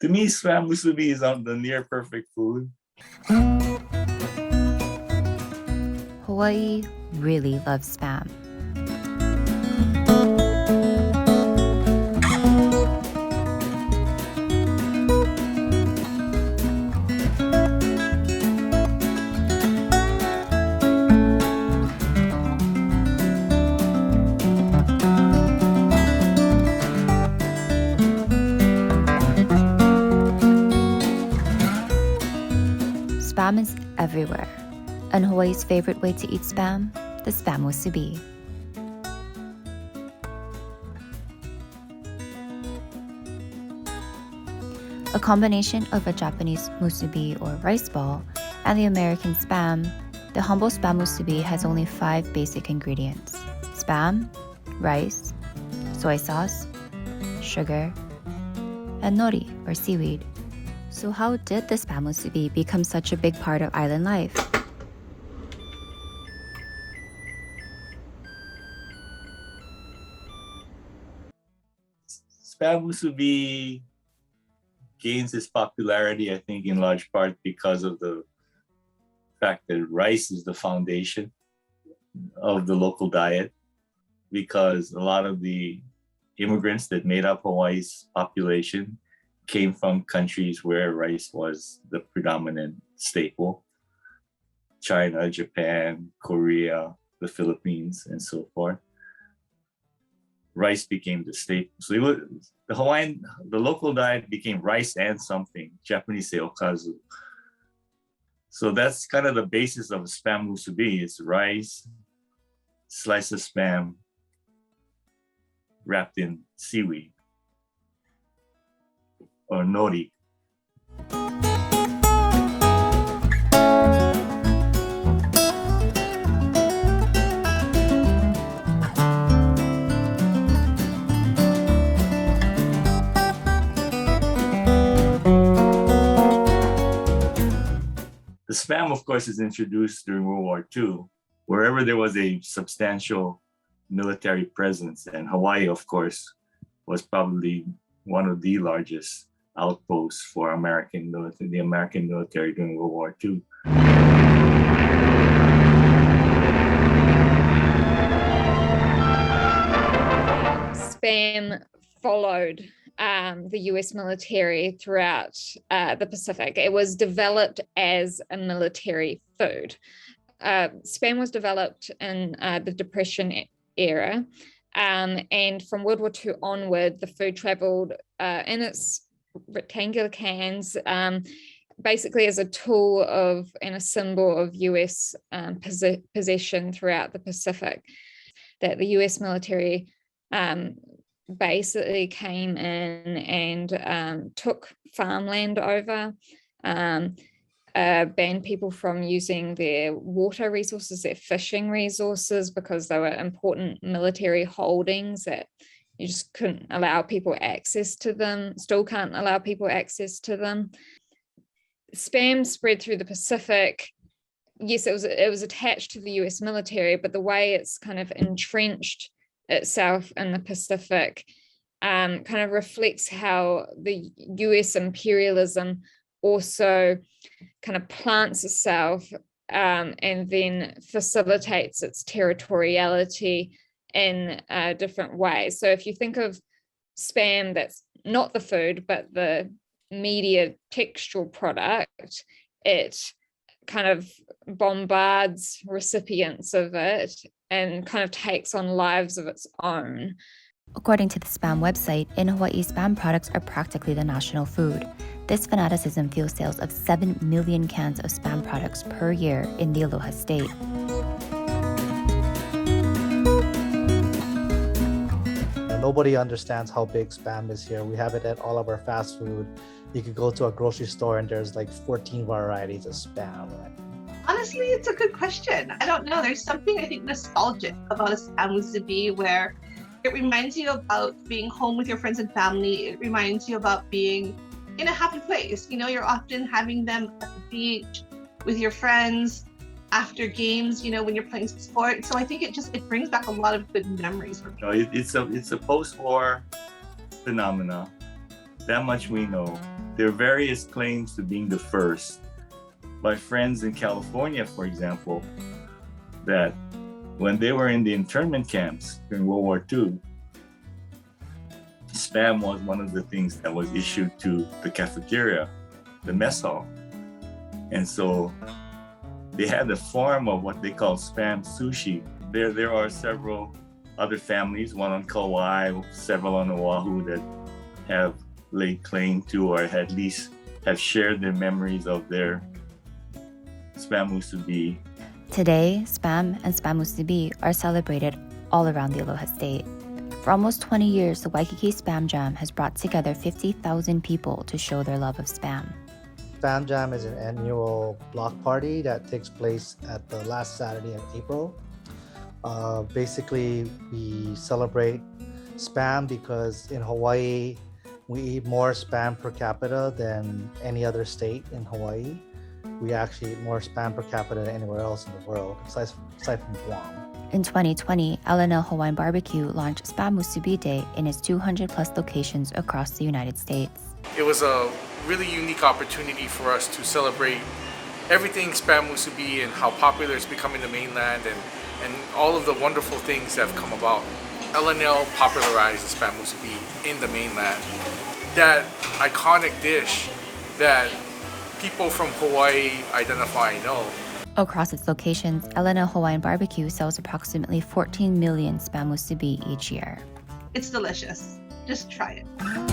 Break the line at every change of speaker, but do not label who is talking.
To me, spam musubi is on the near perfect food.
Hawaii really loves spam. Spam is everywhere, and Hawaii's favorite way to eat spam, the spam musubi. A combination of a Japanese musubi or rice ball and the American spam, the humble spam musubi has only 5 basic ingredients: spam, rice, soy sauce, sugar, and nori or seaweed. So how did the spam musubi become such a big part of island life?
Spam musubi gains its popularity, I think, in large part because of the fact that rice is the foundation of the local diet, because a lot of the immigrants that made up Hawaii's population came from countries where rice was the predominant staple. China, Japan, Korea, the Philippines, and so forth. Rice became the staple. So it was, the local diet became rice and something. Japanese say okazu. So that's kind of the basis of spam musubi. It's rice, slice of spam, wrapped in seaweed or nori. The spam, of course, is introduced during World War II, wherever there was a substantial military presence. And Hawaii, of course, was probably one of the largest outposts for the American military during World War II.
Spam followed the US military throughout the Pacific. It was developed as a military food. Spam was developed in the Depression era, and from World War II onward, the food traveled in its rectangular cans, basically as a tool of and a symbol of US possession throughout the Pacific. That the US military basically came in and took farmland over, banned people from using their water resources, their fishing resources, because they were important military holdings that you just couldn't allow people access to them, still can't allow people access to them. Spam spread through the Pacific. Yes, it was attached to the US military, but the way it's kind of entrenched itself in the Pacific kind of reflects how the US imperialism also kind of plants itself and then facilitates its territoriality in different ways. So if you think of spam, that's not the food, but the media textual product, it kind of bombards recipients of it and kind of takes on lives of its own.
According to the spam website, in Hawaii, spam products are practically the national food. This fanaticism fuels sales of 7 million cans of spam products per year in the Aloha State.
Nobody understands how big spam is here. We have it at all of our fast food. You could go to a grocery store and there's like 14 varieties of spam.
Honestly, it's a good question. I don't know. There's something, I think, nostalgic about a spam musubi where it reminds you about being home with your friends and family. It reminds you about being in a happy place. You know, you're often having them at the beach with your friends after games, you know, when you're playing sport. So I think it brings back a lot of good memories for me.
It's a post-war phenomena. That much we know. there are various claims to being the first. My friends in California, for example, that when they were in the internment camps during World War II, Spam was one of the things that was issued to the cafeteria, the mess hall. And so they had a form of what they call Spam sushi. There are several other families, one on Kauai, several on Oahu, that have laid claim to, or at least have shared their memories of their Spam musubi.
Today, Spam and Spam musubi are celebrated all around the Aloha State. For almost 20 years, the Waikiki Spam Jam has brought together 50,000 people to show their love of Spam.
Spam Jam is an annual block party that takes place at the last Saturday in April. Basically, we celebrate Spam because in Hawaii, we eat more Spam per capita than any other state in Hawaii. We actually eat more Spam per capita than anywhere else in the world, aside from Guam.
In 2020, L&L Hawaiian Barbecue launched Spam Musubi Day in its 200 plus locations across the United States.
It was a really unique opportunity for us to celebrate everything Spam Musubi and how popular it's become in the mainland and all of the wonderful things that have come about. L&L popularized the Spam Musubi in the mainland. That iconic dish that people from Hawaii identify and know.
Across its locations, L&L Hawaiian Barbecue sells approximately 14 million Spam Musubi each year.
It's delicious. Just try it.